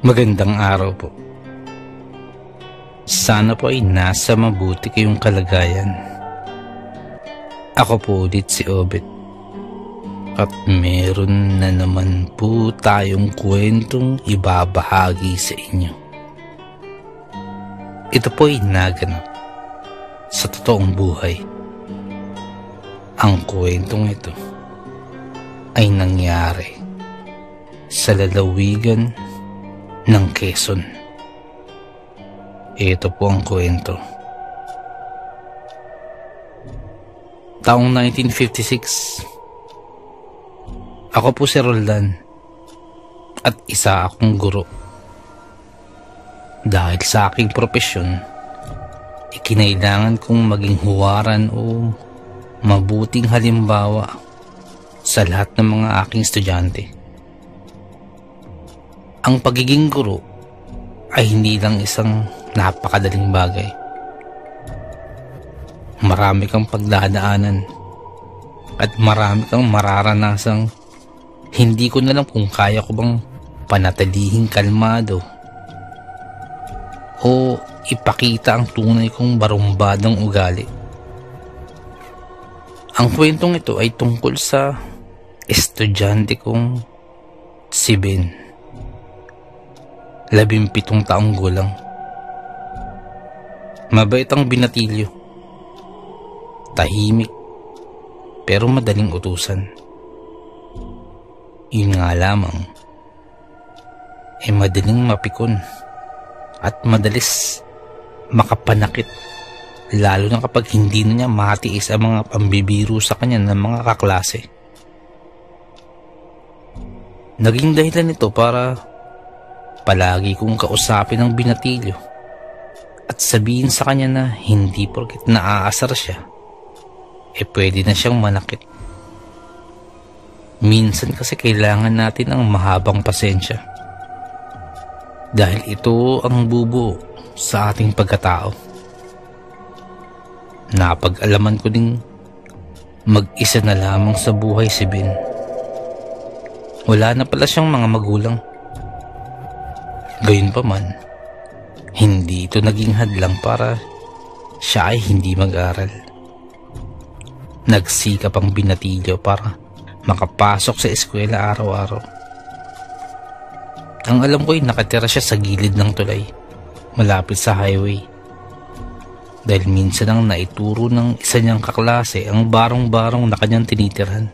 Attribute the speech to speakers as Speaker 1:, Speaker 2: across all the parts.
Speaker 1: Magandang araw po. Sana po ay nasa mabuti kayong kalagayan. Ako po ulit si Obet. At meron na naman po tayong kwentong ibabahagi sa inyo. Ito po ay naganap sa totoong buhay. Ang kwentong ito ay nangyari sa lalawigan ng Quezon. Ito po ang kwento. Taong 1956, ako po si Roldan at isa akong guro. Dahil sa aking propesyon, ikinailangan kong maging huwaran o mabuting halimbawa sa lahat ng mga aking estudyante. Ang pagiging guro ay hindi lang isang napakadaling bagay. Marami kang pagdadaanan at marami kang mararanasang hindi ko na alam kung kaya ko bang panatilihing kalmado o ipakita ang tunay kong barumbadang ugali. Ang kwentong ito ay tungkol sa estudyante kong si Ben. 17 taong gulang. Mabait ang binatilyo. Tahimik, pero madaling utusan. Yun nga lamang, madaling mapikon at madalis makapanakit, lalo na kapag hindi na niya matiis ang mga pambibiro sa kanya ng mga kaklase. Naging dahilan ito para palagi kong kausapin ang binatilyo at sabihin sa kanya na hindi porket naaasar siya, pwede na siyang manakit. Minsan kasi kailangan natin ng mahabang pasensya dahil ito ang bubuo sa ating pagkatao. Napag-alaman ko ding mag-isa na lamang sa buhay si Ben. Wala na pala siyang mga magulang. Gayunpaman, hindi ito naging hadlang para siya ay hindi mag-aral. Nagsikap ang binatilyo para makapasok sa eskwela araw-araw. Ang alam ko ay nakatira siya sa gilid ng tulay, malapit sa highway. Dahil minsan ang naituro ng isa niyang kaklase ang barong-barong na kanyang tinitirhan.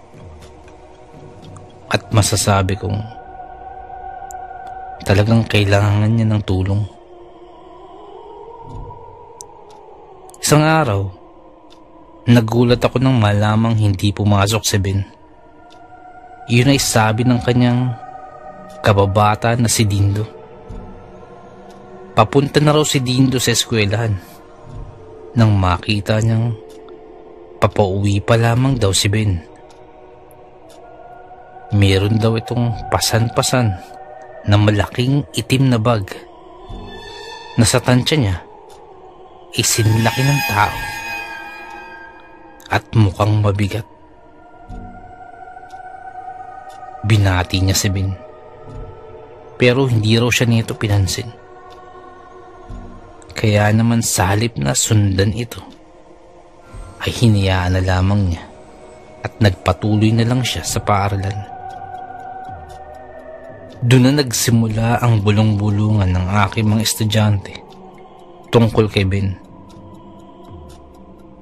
Speaker 1: At masasabi kong talagang kailangan niya ng tulong. Isang araw, nagulat ako nang malamang hindi pumasok si Ben. Yun ay sabi ng kanyang kababata na si Dindo. Papunta na raw si Dindo sa eskwelahan nang makita niyang papauwi pa lamang daw si Ben. Meron daw itong pasan-pasan na malaking itim na bag na sa tansya niya isinlaki ng tao at mukhang mabigat. Binati niya si Ben, pero hindi raw siya nito pinansin. Kaya naman sa halip na sundan ito ay hinayaan na lamang niya at nagpatuloy na lang siya sa paaralan. Doon na nagsimula ang bulong-bulungan ng aking mga estudyante tungkol kay Ben.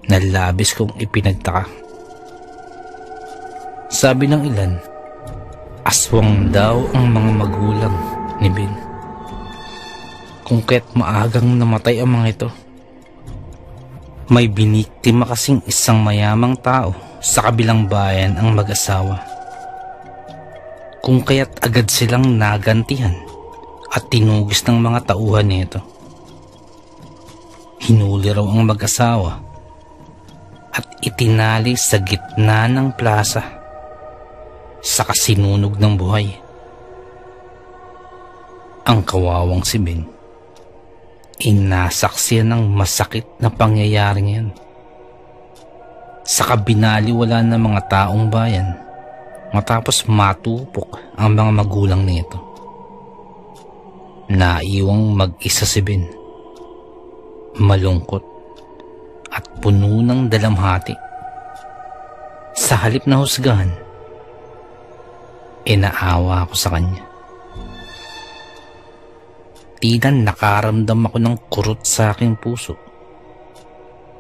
Speaker 1: Nalabis kong ipinagtaka. Sabi ng ilan, aswang daw ang mga magulang ni Ben. Kung kaya't maagang namatay ang mga ito. May biniktima kasing isang mayamang tao sa kabilang bayan ang mag-asawa. Kung kaya't agad silang nagantihan at tinugis ng mga tauhan nito. Hinuli raw ang mag-asawa at itinali sa gitna ng plaza sa kasinunog ng buhay. Ang kawawang si Ben inasaksiyan ng masakit na pangyayaring yan. Sa kabinaliwala ng mga taong bayan matapos matupok ang mga magulang nito. Naiwang mag-isa si Ben, malungkot at puno ng dalamhati. Sa halip na husgahan, inaawa ako sa kanya. Tila nakaramdam ako ng kurot sa aking puso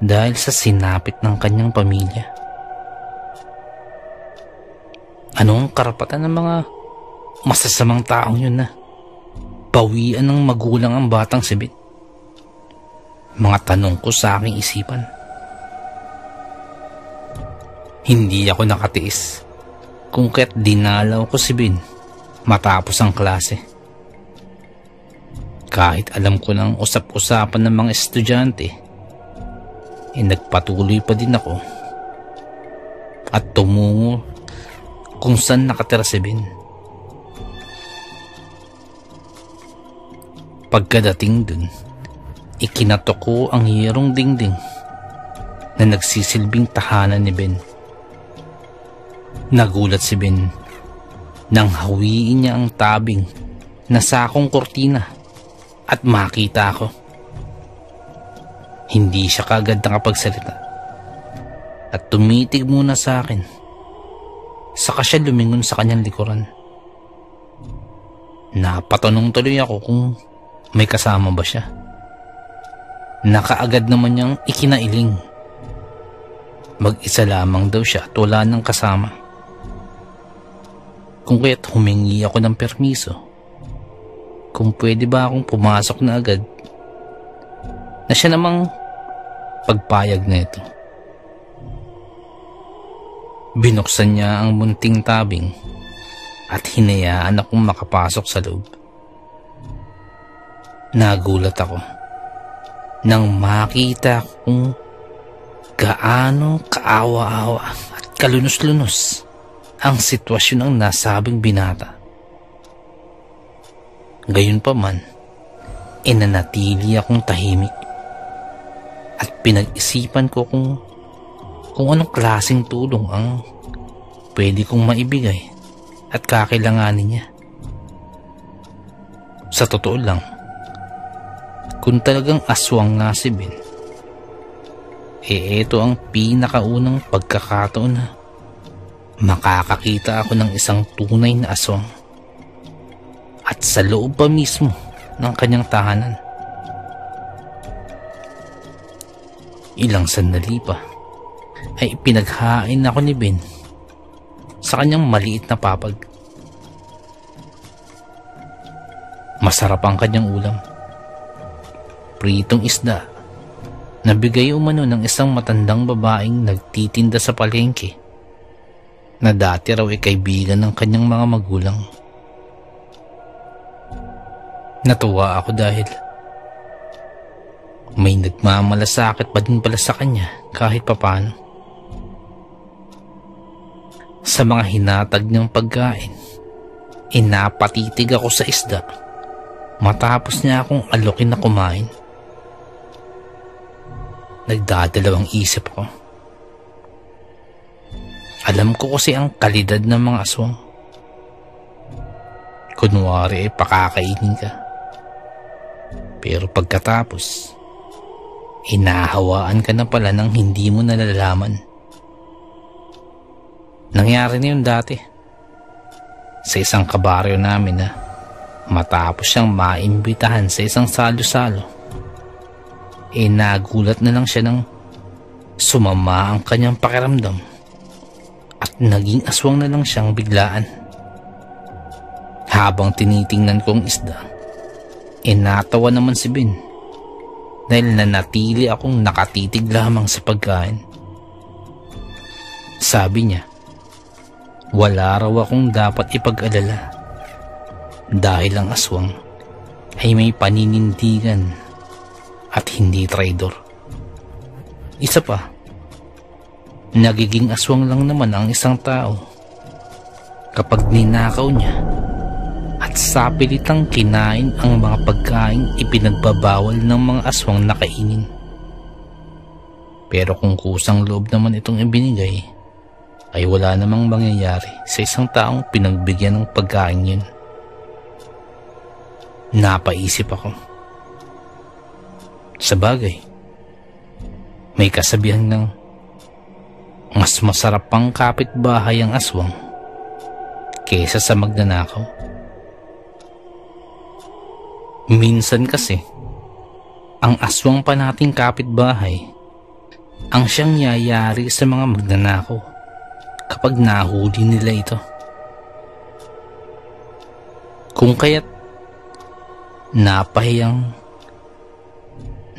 Speaker 1: dahil sa sinapit ng kanyang pamilya. Anong karapatan ng mga masasamang taong yun na bawian ng magulang ang batang si Ben? Mga tanong ko sa aking isipan. Hindi ako nakatiis kung kaya't dinalaw ko si Ben matapos ang klase. Kahit alam ko ng usap-usapan ng mga estudyante, nagpatuloy pa din ako at tumungo kung saan nakatira si Ben. Pagkadating dun, ikinatok ko ang hiyerong dingding na nagsisilbing tahanan ni Ben. Nagulat si Ben nang hawiin niya ang tabing na sakong kortina at makita ako. Hindi siya kaagad nakapagsalita at tumitig muna sa akin. Saka siya lumingon sa kanyang likuran. Napatanong tuloy ako kung may kasama ba siya. Nakaagad naman niyang ikinailing. Mag-isa lamang daw siya at wala nang kasama. Kung kaya't humingi ako ng permiso kung pwede ba akong pumasok na agad, na siya namang pagpayag na ito. Binuksan niya ang munting tabing at hinayaan akong makapasok sa loob. Nagulat ako nang makita kung gaano kaawa-awa at kalunos-lunos ang sitwasyon ng nasabing binata. Gayunpaman, nanatili akong tahimik at pinag-isipan ko kung anong klaseng tulong ang pwede kong maibigay at kakailanganin niya. Sa totoo lang, kung talagang aswang nga si Ben, ito ang pinakaunang pagkakataon na makakakita ako ng isang tunay na aswang. At sa loob pa mismo ng kanyang tahanan. Ilang sandali pa ay pinaghain ako ni Ben sa kanyang maliit na papag. Masarap ang kanyang ulam. Pritong isda na bigay umano ng isang matandang babaeng nagtitinda sa palengke na dati raw ay kaibigan ng kanyang mga magulang. Natuwa ako dahil may nagmamalasakit pa din pala sa kanya kahit papano. Sa mga hinatag niyang pagkain, napatitig ako sa isda matapos niya akong alokin na kumain. Nagdadalawang isip ko. Alam ko kasi ang kalidad ng mga aswang. Kunwari ay pakakainin ka. Pero pagkatapos, hinahawaan ka na pala ng hindi mo nalalaman. Nangyari na yun dati sa isang kabaryo namin na matapos siyang maimbitahan sa isang salo-salo, nagulat na lang siya nang sumama ang kanyang pakiramdam at naging aswang na lang siyang biglaan. Habang tinitingnan ko ang isda, natawa naman si Ben dahil nanatili akong nakatitig lamang sa pagkain. Sabi niya, wala raw akong dapat ipag-alala dahil ang aswang ay may paninindigan at hindi traidor. Isa pa, nagiging aswang lang naman ang isang tao kapag ninakaw niya at sapilitang kinain ang mga pagkaing ipinagbabawal ng mga aswang na kainin. Pero kung kusang loob naman itong ibinigay, ay wala namang mangyayari sa isang taong pinagbigyan ng pagkain yun. Napaisip ako. Sa bagay, may kasabihan ng mas masarap pang kapitbahay ang aswang kesa sa magnanakaw. Minsan kasi, ang aswang pa nating kapitbahay ang siyang yayari sa mga magnanakaw kapag nahuli nila ito. Kung kaya't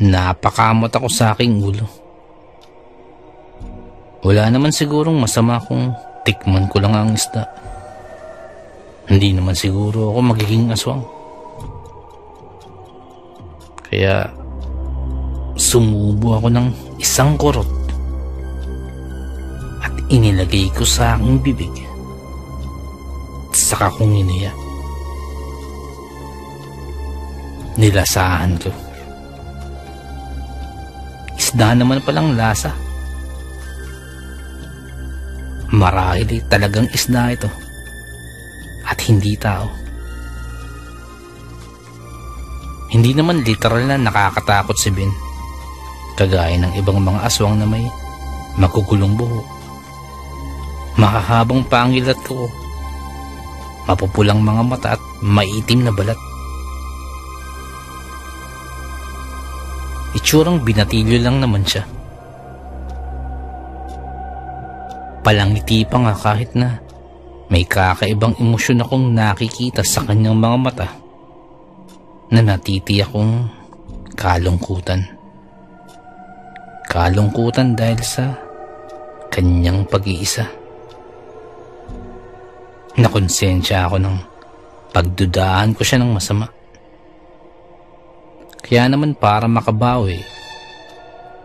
Speaker 1: napakamot ako sa aking ulo. Wala naman sigurong masama kung tikman ko lang ang isda. Hindi naman siguro ako magiging aswang. Kaya sumubo ako ng isang kurot at inilagay ko sa aking bibig. Saka kong inuya. Nilasahan ko. Isda naman palang lasa. Marahil talagang isda ito at hindi tao. Hindi naman literal na nakakatakot si Ben, kagaya ng ibang mga aswang na may magugulong buhok, makahabang pangilat ko, mapupulang mga mata at maitim na balat. Itsurang binatilyo lang naman siya. Palangiti pa nga kahit na may kakaibang emosyon akong nakikita sa kanyang mga mata na natitiyak kong kalungkutan. Kalungkutan dahil sa kanyang pag-iisa. Nakonsensya ako ng pagdudahan ko siya ng masama. Kaya naman para makabawi,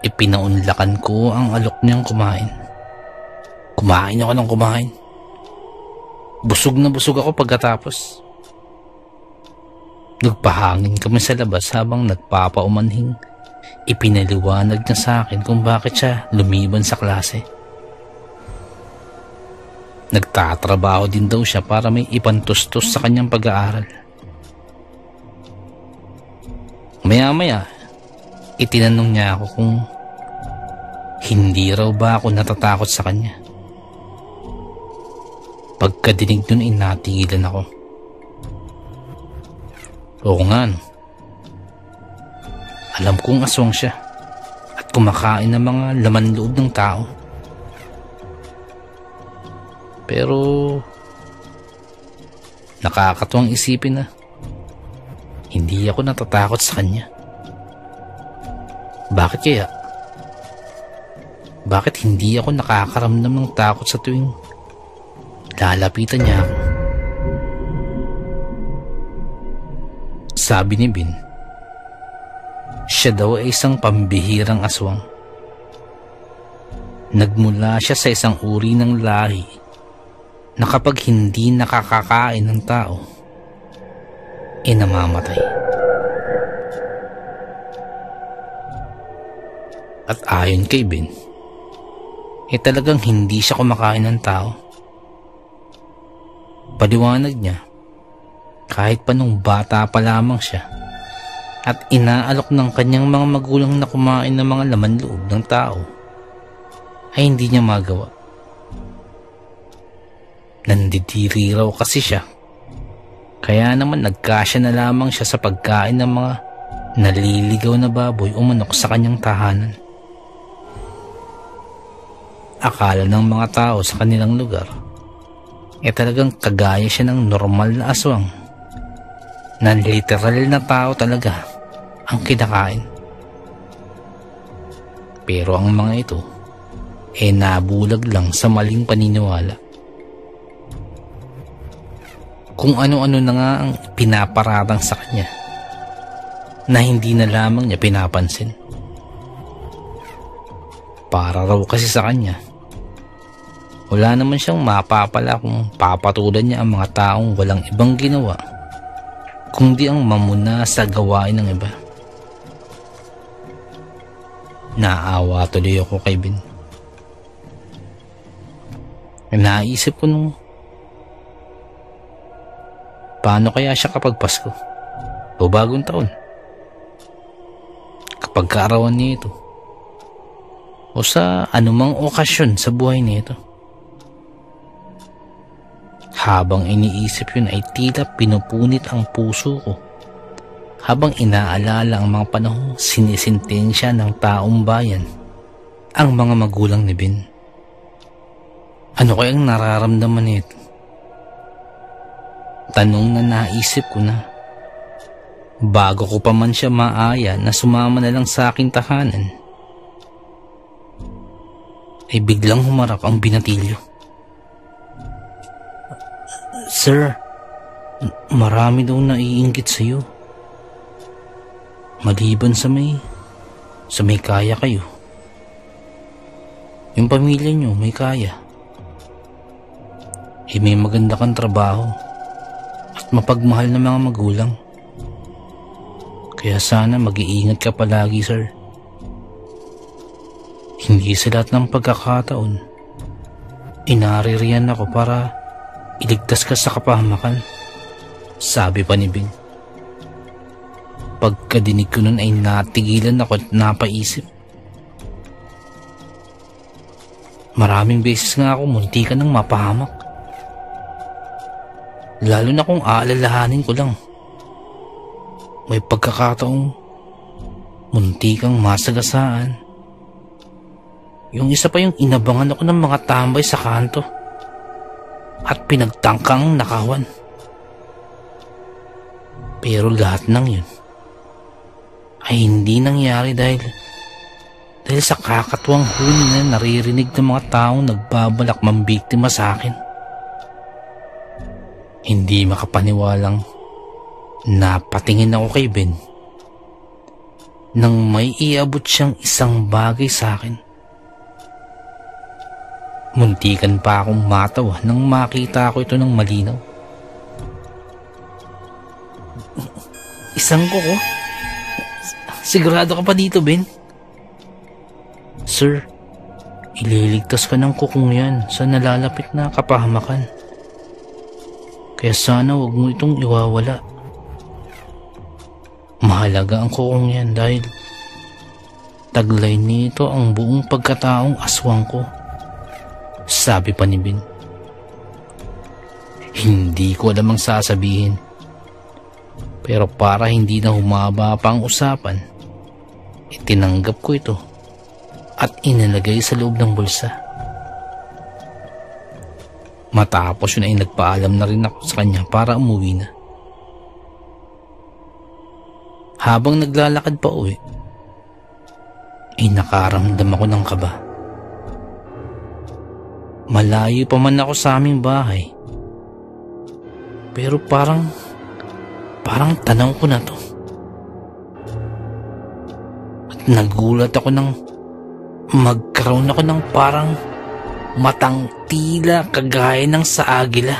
Speaker 1: ipinaunlakan ko ang alok niyang kumain. Kumain ako ng kumain. Busog na busog ako pagkatapos. Nagpahangin kami sa labas habang nagpapaumanhing. Ipinaliwanag niya sa akin kung bakit siya lumiban sa klase. Nagtatrabaho din daw siya para may ipantustos sa kanyang pag-aaral. Maya-maya, itinanong niya ako kung hindi raw ba ako natatakot sa kanya. Pagkadinig nun, natigilan ako. Oo nga, no. Alam kong aswang siya at kumakain ng mga laman loob ng tao. Pero nakakatuwang isipin na hindi ako natatakot sa kanya. Bakit kaya? Bakit hindi ako nakakaramdam ng takot sa tuwing lalapitan niya ako? Sabi ni Ben, siya daw ay isang pambihirang aswang. Nagmula siya sa isang uri ng lahi na kapag hindi nakakakain ng tao, namamatay. At ayon kay Ben, talagang hindi siya kumakain ng tao. Paliwanag niya, kahit pa nung bata pa lamang siya at inaalok ng kanyang mga magulang na kumain ng mga laman loob ng tao, ay hindi niya magawa. Nandidiri raw kasi siya. Kaya naman nagkasya na lamang siya sa pagkain ng mga naliligaw na baboy o manok sa kanyang tahanan. Akala ng mga tao sa kanilang lugar, talagang kagaya siya ng normal na aswang, na literal na tao talaga ang kinakain. Pero ang mga ito, nabulag lang sa maling paniniwala. Kung ano-ano na nga ang pinaparatang sa kanya na hindi na lamang niya pinapansin. Para raw kasi sa kanya, wala naman siyang mapapala kung papatulan niya ang mga taong walang ibang ginawa kundi ang mamuna sa gawain ng iba. Naawa tuloy ako kay Ben. Naisip ko nung paano kaya siya kapag Pasko? o bagong taon, kapag kaarawan niya ito, o sa anumang okasyon sa buhay nito. Habang iniisip yun ay tila pinupunit ang puso ko habang inaalala ang mga panahong sinisintensya ng taong bayan ang mga magulang ni Ben. Ano kayang nararamdaman nito? Tanong na naisip ko na bago ko pa man siya maaya na sumama na lang sa aking tahanan, ay biglang humarap ang binatilyo. Sir, marami daw naiinggit sa'yo. Maliban sa may kaya kayo. Yung pamilya nyo may kaya. May maganda kang trabaho at mapagmahal na mga magulang. Kaya sana mag-iingat ka palagi, sir. Hindi sa lahat ng pagkakataon inaririyan ako para iligtas ka sa kapahamakan, sabi pa ni Bing. Pagkadinig ko nun ay natigilan ako at napaisip. Maraming beses nga ako muntikan ng mapahamak. Lalo na kung aalalahanin ko lang. May pagkakataong muntikang masagasaan. Yung isa pa yung inabangan ako ng mga tambay sa kanto at pinagtangkang nakawan. Pero lahat ng yun ay hindi nangyari dahil sa kakatuwang huni na naririnig ng mga taong nagbabalak mambiktima sa akin. Hindi makapaniwalang napatingin ako kay Ben nang may iabot siyang isang bagay sa akin. Muntikan pa akong matawa nang makita ko ito ng malinaw. Isang kuko? Sigurado ka pa dito, Ben? Sir, ililigtas ka ng kukong yan sa nalalapit na kapahamakan. Kaya sana wag mo itong iwawala. Mahalaga ang kukong yan dahil taglay nito ang buong pagkataong aswang ko, sabi pa ni Ben. Hindi ko alam ang sasabihin, pero para hindi na humaba pa ang usapan, itinanggap ko ito at inilagay sa loob ng bulsa. Matapos yun ay nagpaalam na rin ako sa kanya para umuwi na. Habang naglalakad pa uwi, ay nakaramdam ako ng kaba. Malayo pa man ako sa aming bahay, pero parang tanaw ko na to. At nagulat ako nang magkaroon ako ng parang matang tila kagaya ng sa agila.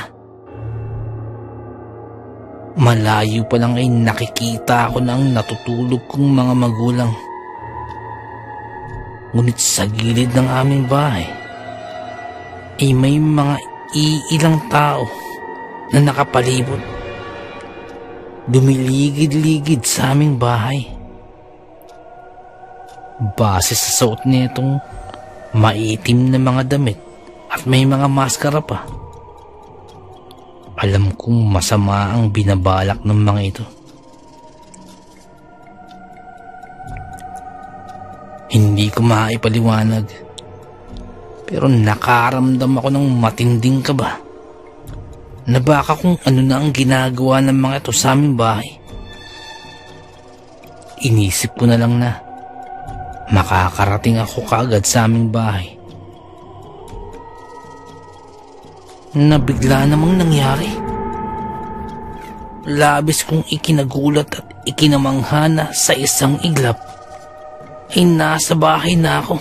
Speaker 1: Malayo pa lang ay nakikita ako ng natutulog kong mga magulang. Ngunit sa gilid ng aming bahay ay may mga iilang tao na nakapalibot. Dumiligid-ligid sa aming bahay. Base sa suot nitong maitim na mga damit at may mga maskara pa, alam kong masama ang binabalak ng mga ito. Hindi ko maipaliwanag, pero nakaramdam ako ng matinding kaba na baka kung ano na ang ginagawa ng mga ito sa aming bahay. Inisip ko na lang na makakarating ako kaagad sa aming bahay na bigla namang nangyari. Labis kong ikinagulat at ikinamangha na sa isang iglap ay nasa bahay na ako.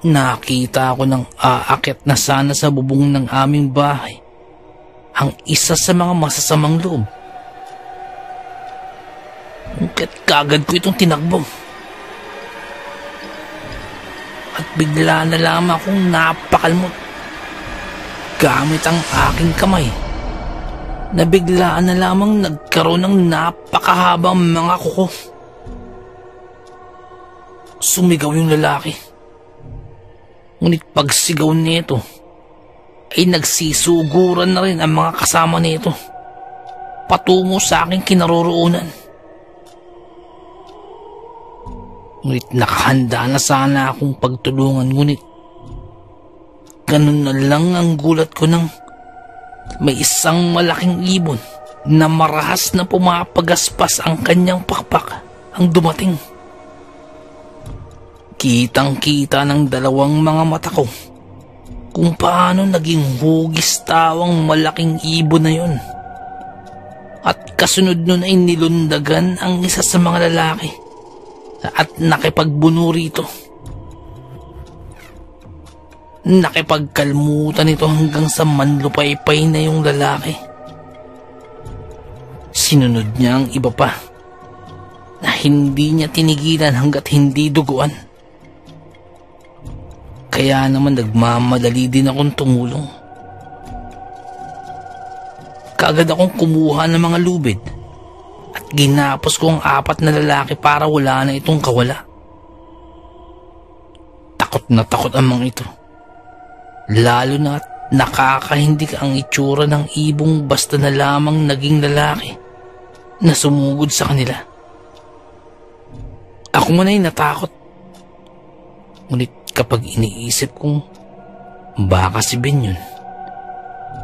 Speaker 1: Nakita ko ng aakyat na sana sa bubong ng aming bahay ang isa sa mga masasamang loob. Kaya't kagad ko itong tinakbo. At bigla na lamang akong napakalmot gamit ang aking kamay Nabiglaan na lamang nagkaroon ng napakahabang mga kuko. Sumigaw yung lalaki. Ngunit pagsigaw nito ay nagsisuguran na rin ang mga kasama nito patungo sa aking kinaroroonan. Ngunit nakahanda na sana akong pagtulungan, ngunit ganun na lang ang gulat ko nang may isang malaking ibon na marahas na pumapagaspas ang kanyang pakpak ang dumating. Kitang-kita ng dalawang mga mata ko kung paano naging hugis tawang malaking ibon na yun. At kasunod nun ay nilundagan ang isa sa mga lalaki at nakipagbuno rito. Nakipagkalmutan ito hanggang sa manlupaypay na yung lalaki. Sinunod niya ang iba pa na hindi niya tinigilan hanggat hindi duguan. Kaya naman nagmamadali din akong tumulong. Kaagad akong kumuha ng mga lubid at ginapos ko ang 4 na lalaki para wala na itong kawala. Takot na takot ang mga ito. Lalo na nakakahindik ang itsura ng ibong basta na lamang naging lalaki na sumugod sa kanila. Ako man ay natakot. Ngunit kapag iniisip kong baka si Ben yun,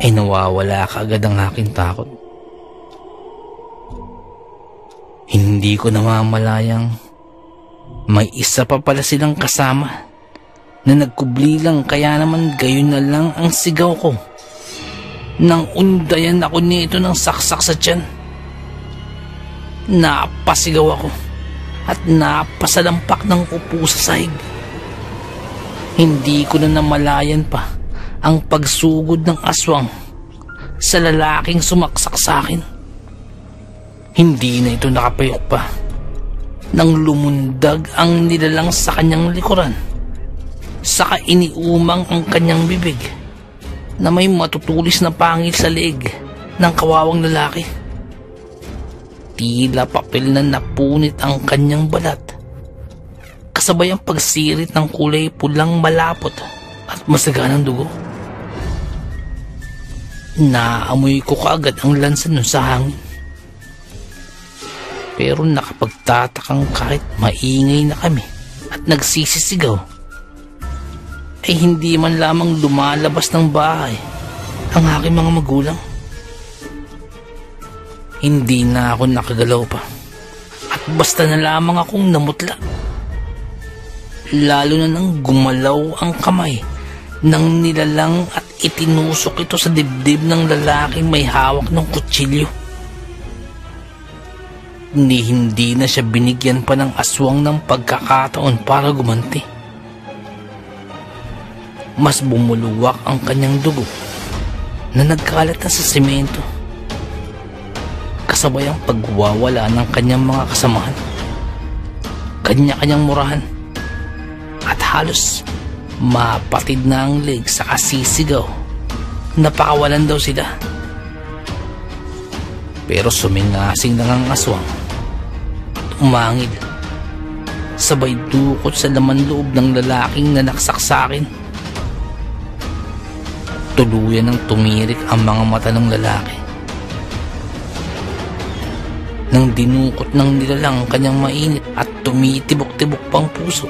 Speaker 1: ay nawawala kaagad ang aking takot. Hindi ko namamalayang may isa pa pala silang kasama na nagkubli lang, kaya naman gayon na lang ang sigaw ko nang undayan ako nito ng saksak sa tiyan. Napasigaw ako at napasalampak ng upo sa sahig. Hindi ko na namalayan pa ang pagsugod ng aswang sa lalaking sumaksak sa akin. Hindi na ito nakapayok pa nang lumundag ang nilalang sa kanyang likuran. Saka iniumang ang kanyang bibig na may matutulis na pangil sa leeg ng kawawang lalaki. Tila papel na napunit ang kanyang balat, kasabay ang pagsirit ng kulay pulang malapot at masaganang dugo. Naamoy ko kaagad ang lansa nun sa hangin. Pero nakapagtatakang kahit maingay na kami at nagsisisigaw, ay hindi man lamang lumalabas ng bahay ang aking mga magulang. Hindi na ako nakagalaw pa at basta na lamang akong namutla. Lalo na nang gumalaw ang kamay ng nilalang at itinusok ito sa dibdib ng lalaking may hawak ng kutsilyo. Hindi na siya binigyan pa ng aswang ng pagkakataon para gumanti. Mas bumuluwak ang kanyang dugo na nagkalat na sa semento, kasabay ang pagwawala ng kanyang mga kasamahan, kanya-kanyang murahan, at halos mapatid na ang leg sa kasisigaw na pakawalan daw sila. Pero sumingasing lang ang aswang at umangil, sabay dukot sa laman loob ng lalaking nanaksak sa akin. Tuluyan ng tumirik ang mga mata ng lalaki nang dinukot ng nilalang kanyang mainit at tumitibok-tibok pang puso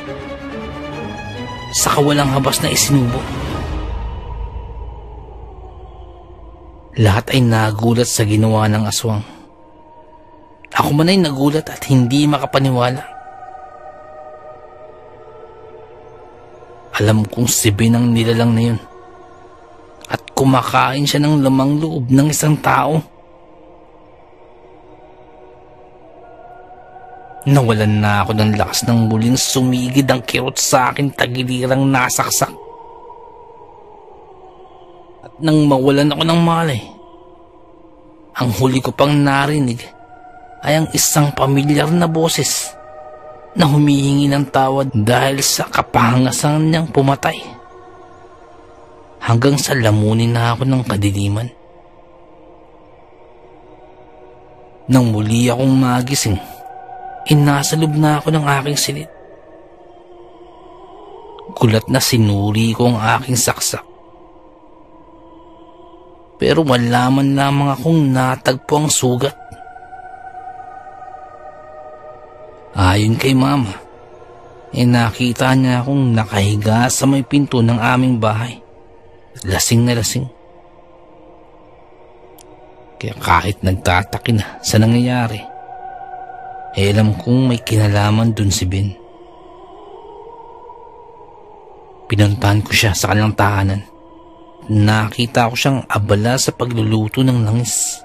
Speaker 1: sa kawalang habas na isinubo. Lahat ay nagulat sa ginawa ng aswang. Ako man ay nagulat at hindi makapaniwala. Alam kong si Ben ang nilalang na yun at kumakain siya ng lamang loob ng isang tao. Nawalan na ako ng lakas ng muling sumigid ang kirot sa akin, tagilirang nasaksak. At nang mawalan ako ng malay, ang huli ko pang narinig ay ang isang pamilyar na boses na humihingi ng tawad dahil sa kapangasan niyang pumatay. Hanggang sa lamunin na ako ng kadiliman. Nang muli akong magising, nasa loob na ako ng aking silid. Gulat na sinuri ko ang aking saksak. Pero wala man lamang akong natagpo ang sugat. Ayon kay mama, nakita niya akong nakahiga sa may pinto ng aming bahay. Lasing na lasing. Kaya kahit nagtataka na sa nangyayari, alam kong may kinalaman dun si Ben. Pinuntahan ko siya sa kanilang tahanan. Nakita ko siyang abala sa pagluluto ng langis.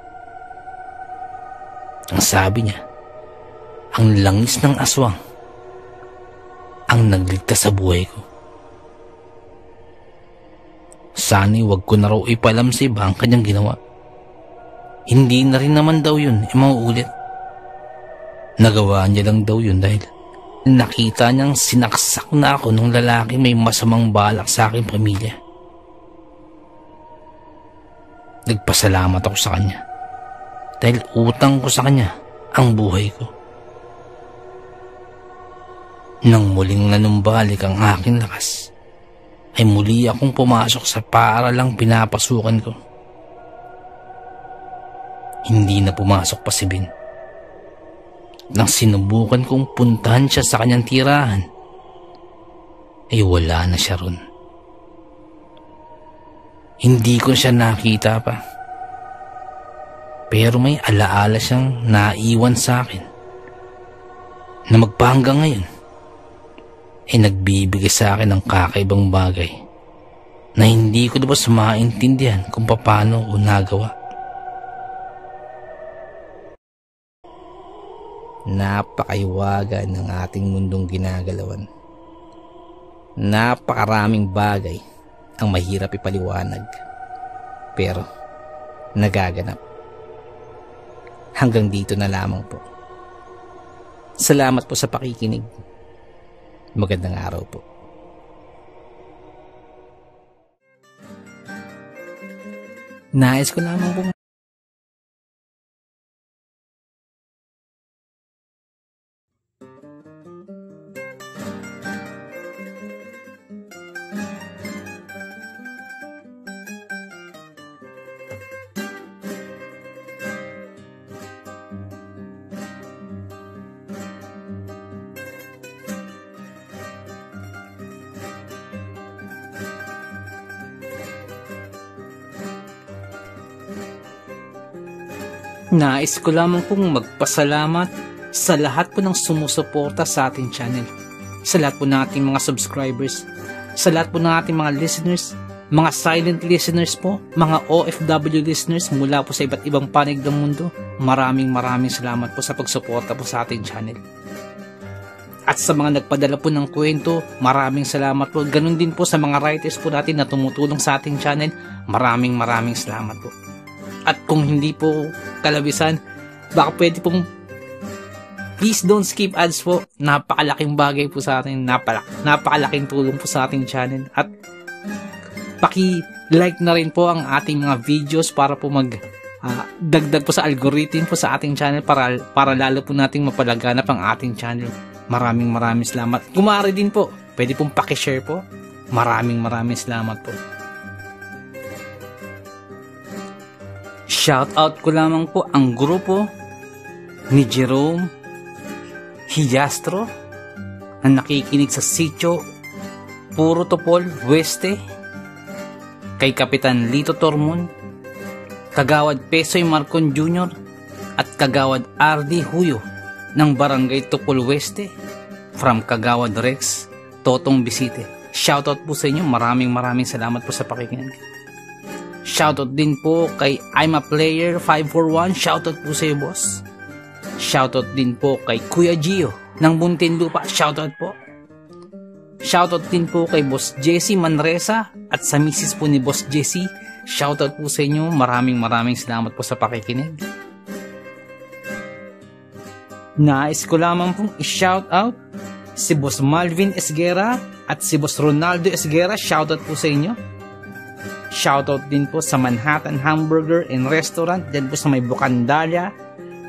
Speaker 1: Ang sabi niya, ang langis ng aswang ang nagligtas sa buhay ko. Sana'y wag ko na raw ipalam sa iba ang kanyang ginawa. Hindi na rin naman daw yun mauulit. Nagawa niya lang daw yun dahil nakita niyang sinaksak na ako ng lalaki may masamang balak sa aking pamilya. Nagpasalamat ako sa kanya dahil utang ko sa kanya ang buhay ko. Nang muling nanumbalik ang aking lakas, ay muli akong pumasok sa paaralang pinapasukan ko. Hindi na pumasok pa si Ben. Nang sinubukan kong puntahan siya sa kanyang tirahan, ay wala na siya ron. Hindi ko siya nakita pa. Pero may alaala siyang naiwan sa akin na magpahanggang ngayon ay nagbibigay sa akin ng kakaibang bagay na hindi ko lubos maintindihan kung paano ko nagawa. Napakaiwaga ng ating mundong ginagalawan. Napakaraming bagay ang mahirap ipaliwanag, pero nagaganap. Hanggang dito na lamang po. Salamat po sa pakikinig. Magandang araw po. Nais ko lamang po Nais ko lamang pong magpasalamat sa lahat po ng sumusuporta sa ating channel, sa lahat po ng ating mga subscribers, sa lahat po ng ating mga listeners, mga silent listeners po, mga OFW listeners mula po sa iba't ibang panig ng mundo. Maraming salamat po sa pagsuporta po sa ating channel. At sa mga nagpadala po ng kwento, maraming salamat po. Ganun din po sa mga writers po natin na tumutulong sa ating channel. Maraming salamat po. At kung hindi po kalabisan, baka pwede pong please don't skip ads po. Napakalaking bagay po sa atin. Napakalaking tulong po sa ating channel. At paki-like na rin po ang ating mga videos para po dagdag po sa algorithm po sa ating channel para lalo po nating mapalaganap ang ating channel. Maraming salamat. Kung maaari din po, pwede pong paki-share po. Maraming salamat po. Shoutout ko lamang po ang grupo ni Jerome Hijastro na nakikinig sa sitio Puro Topol Weste, kay Kapitan Lito Tormon, Kagawad Pesoy Marcon Jr. at Kagawad RD Huyo ng Barangay Topol Weste, from Kagawad Rex Totong Bisite. Shoutout po sa inyo. Maraming salamat po sa pakikinig. Shoutout din po kay I'm a Player 541. Shoutout po sa iyo, boss. Shoutout din po kay Kuya Gio ng Muntinlupa. Shoutout po. Shoutout din po kay Boss Jesse Manresa at sa misis po ni Boss Jesse. Shoutout po sa inyo. Maraming salamat po sa pakikinig. Nais ko lamang pong i-shoutout si Boss Malvin Esguera at si Boss Ronaldo Esguera. Shoutout po sa inyo. Shoutout din po sa Manhattan Hamburger and Restaurant, dyan po sa may Bucandalia,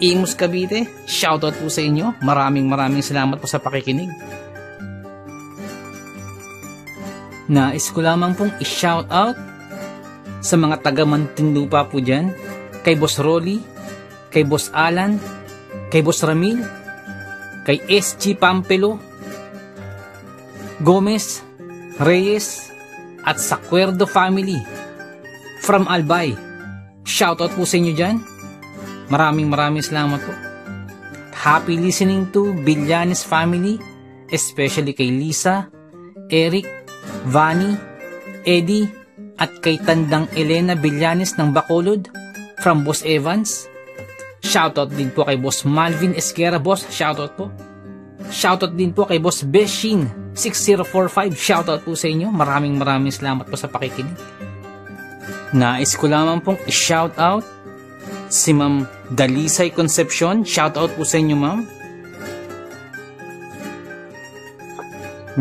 Speaker 1: Imus Cavite, shoutout po sa inyo. Maraming salamat po sa pakikinig. Nais ko lamang pong i-shoutout sa mga taga Muntinlupa po dyan, kay Boss Rolly, kay Boss Alan, kay Boss Ramil, kay SG Pampelo, Gomez, Reyes, at sa Cuerdo family from Albay. Shoutout po sa inyo dyan. Maraming salamat po. Happy listening to Villanes family, especially kay Lisa, Eric, Vani, Eddie, at kay Tandang Elena Villanes ng Bacolod from Boss Evans. Shoutout din po kay Boss Malvin Esguera, boss. Shoutout po. Shoutout din po kay Boss Beshin 6045. Shoutout po sa inyo. Maraming salamat po sa pakikinig. Nais ko lamang pong i-shoutout si Ma'am Dalisay Concepcion. Shoutout po sa inyo, ma'am.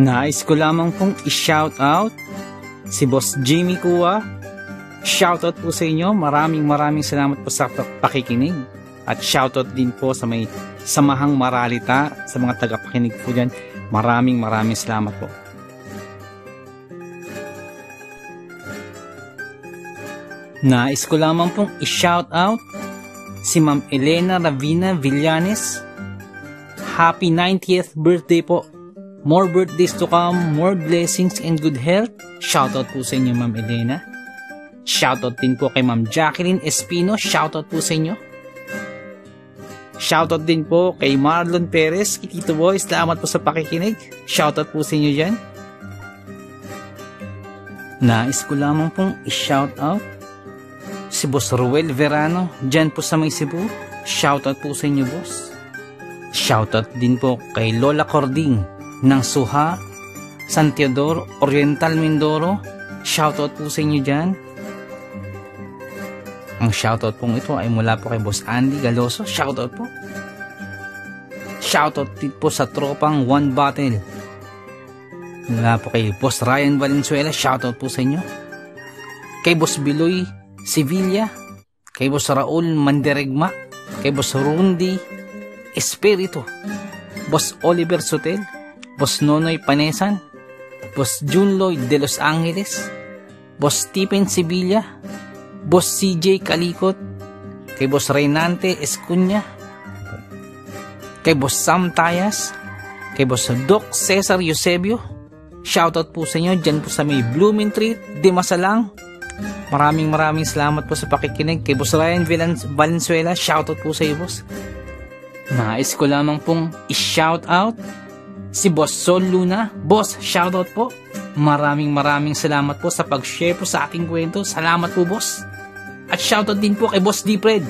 Speaker 1: Nais ko lamang pong i-shoutout si Boss Jimmy Kua. Shoutout po sa inyo. Maraming salamat po sa pakikinig. At shoutout din po sa may Samahang Maralita, sa mga tagapakinig po dyan. Maraming salamat po. Nais ko lamang pong i-shoutout si Ma'am Elena Ravina Villanes. Happy 90th birthday po. More birthdays to come, more blessings and good health. Shoutout po sa inyo, Ma'am Elena. Shoutout din po kay Ma'am Jacqueline Espino. Shoutout po sa inyo. Shoutout din po kay Marlon Perez, Kitito Boy. Salamat po sa pakikinig. Shoutout po sa inyo dyan. Nais ko lamang pong i-shoutout si Boss Ruel Verano, dyan po sa may Cebu. Shoutout po sa inyo, boss. Shoutout din po kay Lola Cording ng Suha, San Teodoro, Oriental Mindoro. Shoutout po sa inyo dyan. Ang shoutout pong ito ay mula po kay Boss Andy Galoso. Shoutout po. Shoutout din po sa tropang One Battle. Mula po kay Boss Ryan Valenzuela. Shoutout po sa inyo. Kay Boss Biloy Sevilla, kay Boss Raul Manderegma, kay Boss Rundi Espiritu, Boss Oliver Sotel, Boss Nonoy Panesan, Boss Jun Lloyd de Los Angeles, Boss Stephen Sevilla, Boss CJ Kalikot, kay Boss Reynante Escunya, kay Boss Sam Tayas, kay Boss Doc Cesar Eusebio. Shoutout po sa inyo dyan po sa may Blooming Treat, Dimasalang. Maraming salamat po sa pakikinig. Kay Boss Ryan Valenzuela, shoutout po sa iyo, boss. Nais ko lamang pong i-shoutout si Boss Sol Luna. Boss, shoutout po. Maraming salamat po sa pag-share po sa ating kwento. Salamat po, boss. At shoutout din po kay Boss Dipred.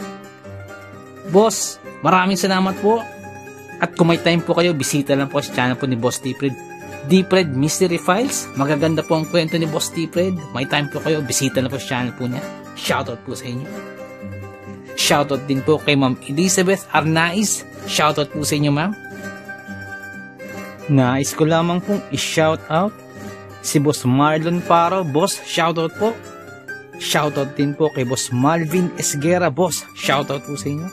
Speaker 1: Boss, maraming salamat po. At kung may time po kayo, bisita lang po sa channel po ni Boss Dipred. Dipred Mystery Files. Magaganda po ang kwento ni Boss Dipred. May time po kayo, bisita na po sa channel po niya. Shoutout po sa inyo. Shoutout din po kay Ma'am Elizabeth Arnaiz. Shoutout po sa inyo, ma'am. Nais ko lamang pong i-shoutout si Boss Marlon Paro. Boss, shoutout po. Shoutout din po kay Boss Malvin Esguera. Boss, shoutout po sa inyo.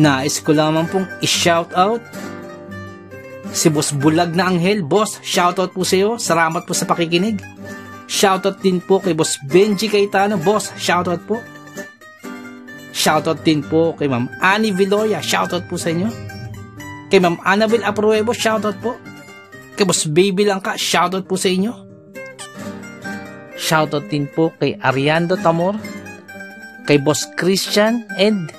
Speaker 1: Nais ko lamang pong i-shoutout si Boss Bulag na Anghel. Boss, shoutout po sa iyo. Salamat po sa pakikinig. Shoutout din po kay Boss Benji Cayetano. Boss, shoutout po. Shoutout din po kay Ma'am Annie Villoria. Shoutout po sa inyo. Kay Ma'am Annabel Apruebo. Shoutout po. Kay Boss Baby Langka. Shoutout po sa inyo. Shoutout din po kay Ariando Tamor. Kay Boss Christian Ed.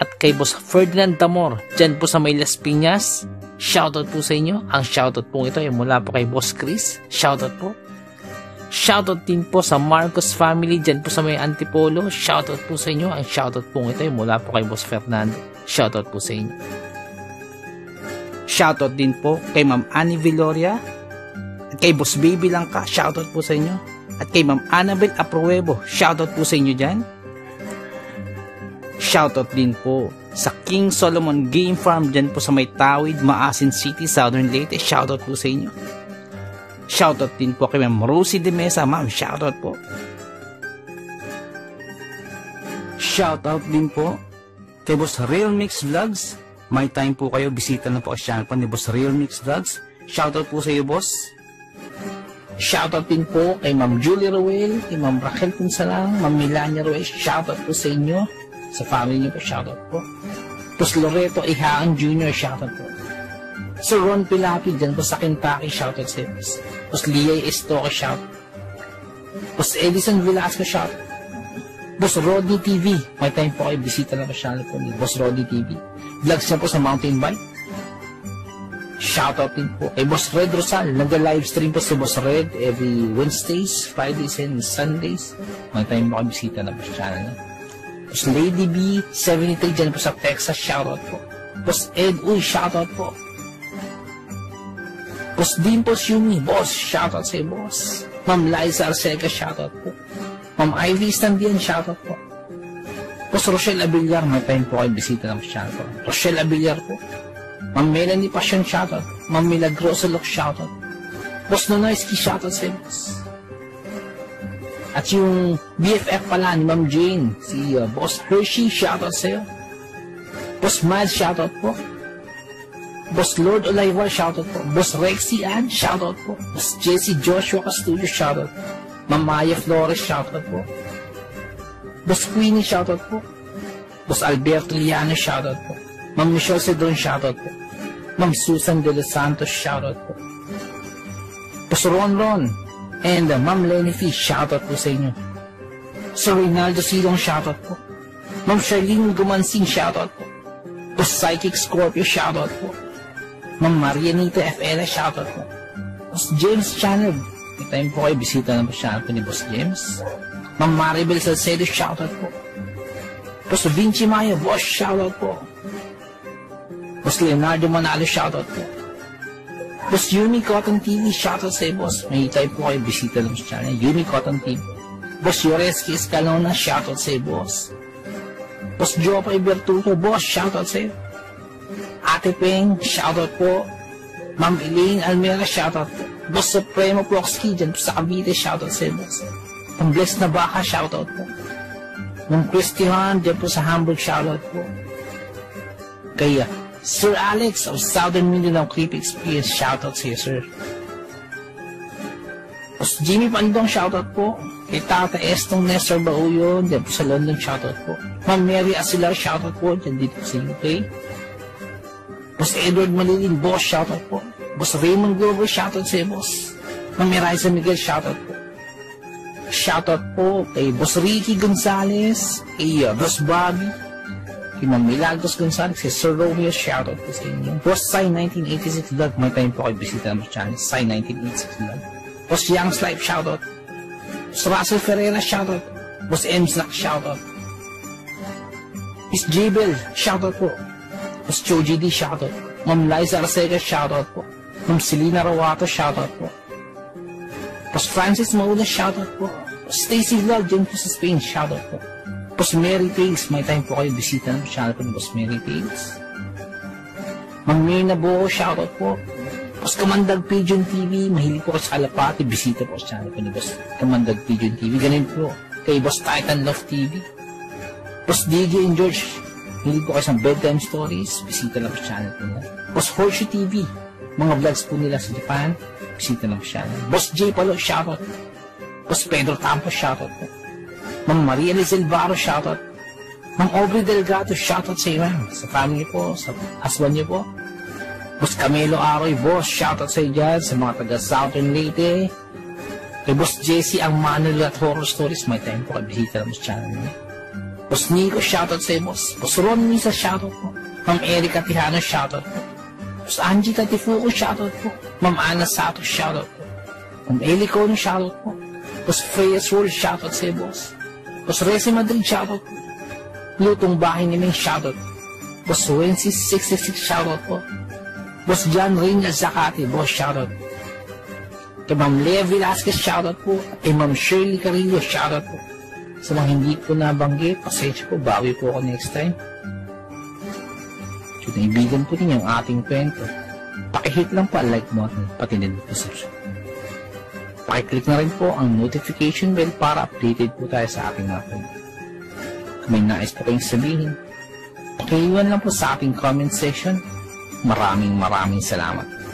Speaker 1: At kay Boss Ferdinand Tamor. Diyan po sa may Las Piñas. Shoutout po sa inyo. Ang shoutout po ito ay mula po kay Boss Chris. Shoutout po. Shoutout din po sa Marcos family dyan po sa may Antipolo. Shoutout po sa inyo. Ang shoutout po ito ay mula po kay Boss Fernando. Shoutout po sa inyo. Shoutout din po kay Ma'am Annie Villoria. At kay Boss Baby Langka. Shoutout po sa inyo. At kay Ma'am Annabel Apruebo. Shoutout po sa inyo dyan. Shoutout din po sa King Solomon Game Farm dyan po sa may Tawid, Maasin City, Southern Leyte. Shoutout po sa inyo. Shoutout din po kay Ma'am Rosie de Mesa. Ma'am, shoutout po. Shoutout din po Kay Boss Real Mix Vlogs, may time po kayo, bisita na po ang channel po ni Boss Real Mix Vlogs. Shoutout po sa iyo, boss.
Speaker 2: Shoutout din po kay Ma'am Julie Roel, kay Ma'am Raquel Punsalang, Ma'am Melania Roel. Shoutout po sa inyo, sa family niyo po, shoutout po. Tapos Loreto Ihaan Jr., shoutout po. Sir Ron Pilapi, dyan po sa Kentucky, shoutout sa iyo. Tapos Leah Estoque, shoutout. Tapos Edison Velasco, shoutout. Boss Rodney TV, may time po kayo, bisita na po channel po ni Boss Rodney TV. Vlogs niya po sa mountain bike. Shoutout din po kay Boss Red Rosal. Nag-livestream po si Boss Red every Wednesdays, Fridays, and Sundays. May time po kayo, bisita na po sa channel niya. Boss Lady B, 73 dyan po sa Texas, shoutout po. Boss Ed Uy, shoutout po. Boss Dimples Yumi, boss, shoutout sa iyo, boss. Ma'am Liza Arceca, shoutout po. Ma'am Ivy Standian, shoutout po. Boss Rochelle Abillar, may time po kayo, bisita na po sa channel po. Rochelle Abillar po. Ma'am Melanie Passion, shoutout. Ma'am Milagrosa Lok, shoutout. Boss Nonoyski, shoutout sa iyo, boss. At yung BFF pala ni Ma'am Jane, si Boss Hershey, shoutout sa iyo. Boss Miles, shoutout po. Boss Lord Olaivar, shoutout po. Boss Rexy Ann, shoutout po. Boss Jesse Joshua Castillo, shoutout po. Ma'am Maya Flores, shoutout po. Boss Queenie, shoutout po. Boss Alberto Liano, shoutout po. Ma'am Michelle Cedron, shoutout po. Ma'am Susan De Los Santos, shoutout po. Boss Ron Ron, and Ma'am Lenny Fish, shoutout po sa inyo. Sir Reynaldo Silong, shoutout po. Ma'am Charlene Gumansing, shoutout po. Boss Psychic Scorpio, shoutout po. Ma'am Marianita FL, shoutout po. Boss James Channel, may time po kayo, bisita na po channel po ni Boss James. Ma'am Maribel Salcedo, shoutout po. Boss Vinci Maya, boss, shoutout po. Boss Leonardo Manalo, shoutout po. Boss Yumi Cotton TV, shoutout sa iyo, boss. May time po kayo, bisita na po sa channel, Yumi Cotton TV. Boss Yoreski Escalona, shoutout sa iyo, boss. Boss Jopay Bertuco, boss, shoutout sa iyo. Ate Peng, shoutout po. Ma'am Elaine Almera, shoutout po. Boss Supremo Ploxky, dyan po sa Cavite, shoutout sa iyo, boss. Ang Bless na Baka, shoutout po. Ma'am Christian, dyan po sa Hamburg, shoutout po. Kaya, Sir Alex of Southern Mindanao Creepy Experience, shoutout sa iyo, sir. Boss Jimmy Pandong, shoutout po. Kay Tata Estong Nestor Bauyon, dyan po sa London, shoutout po. Ma'am Mary Asilar, shoutout po, dyan dito sa UK. Boss Edward Malilin, boss, shoutout po. Boss Raymond Glover, shoutout sa iyo, boss. Ma'am Miraiza Miguel, shoutout po. Shoutout po kay Boss Ricky Gonzalez, kay Boss Bobby, kay Ma'am Milagros Gonzalez, kay Sir Romeo, shoutout po sa inyo. Boss Sai 1986 Vlog, may time po kayo bisita naman sa channel, Sai 1986 Vlog. Boss Young's Life, shoutout. Boss Russell Ferreira, shoutout. Boss M. Slack, shoutout. Miss Jabel, shoutout po. Boss Choji D, shoutout. Ma'am Liza Arcega, shoutout po. Ma'am Selena Rawato, shoutout po. Boss Francis Maula, shoutout po. Boss Stacy Vlog, dyan po sa Spain, shoutout po. Boss Mary Tales, may time po kayo bisita ng channel po ni Boss Mary Tales. Ma'am Mirna Boho, shoutout po. Boss Kamandag Pigeon TV, mahilig po kayo sa kalapati, bisita po sa channel po ni Boss Kamandag Pigeon TV. Ganun po kay Boss Titan Love TV. Boss DJ and George, mahilig po kayo sa bedtime stories, bisita lang po sa channel po nila. Boss Horseshoe TV, mga vlogs po nila sa Japan, bisita lang po sa channel. Boss J Palo, shoutout. Boss Pedro Tampo, shoutout po. Ma'am Maria Lizel Barro, shoutout. Ma'am Aubrey Delgado, shoutout sa iyo, ma'am. Sa family po, sa husband niyo po. Boss Camilo Aroy, boss, shoutout sa iyo dyan, sa mga taga Southern Leyte. Kay Boss Jesse, ang Manuel at Horror Stories, may time po kayo bisita lang po sa channel niyo. Boss Nico, shoutout sa iyo, boss. Boss Ron Misa, shoutout po. Ma'am Erica Tijano, shoutout po. Boss Angie Tatifuco, shoutout po. Ma'am Ana Sato, shoutout po. Ma'am Eli Cono, shoutout po. Boss Freya Sword, shoutout sa iyo, boss. Boss Resi Madrid, shoutout po. Lutong Bahay ni Ming, shoutout. Boss Wences 66, shoutout po. Boss John Reynal Zacati, boss, shoutout. Kay Ma'am Lea Velasquez, shoutout po. Kay Ma'am Shirley Carillo, shoutout po. Sa mga hindi po nabanggit, pasensya po, bawi po ako next time. So, naibigan po ninyo ang ating kwento. Pakihit lang po ang like button, pati din po subscribe. Pakiclick na rin po ang notification bell para updated po tayo sa ating mga kwento. Kung may nais po kayong sabihin, Pakiiwan lang po sa ating comment section. Maraming salamat.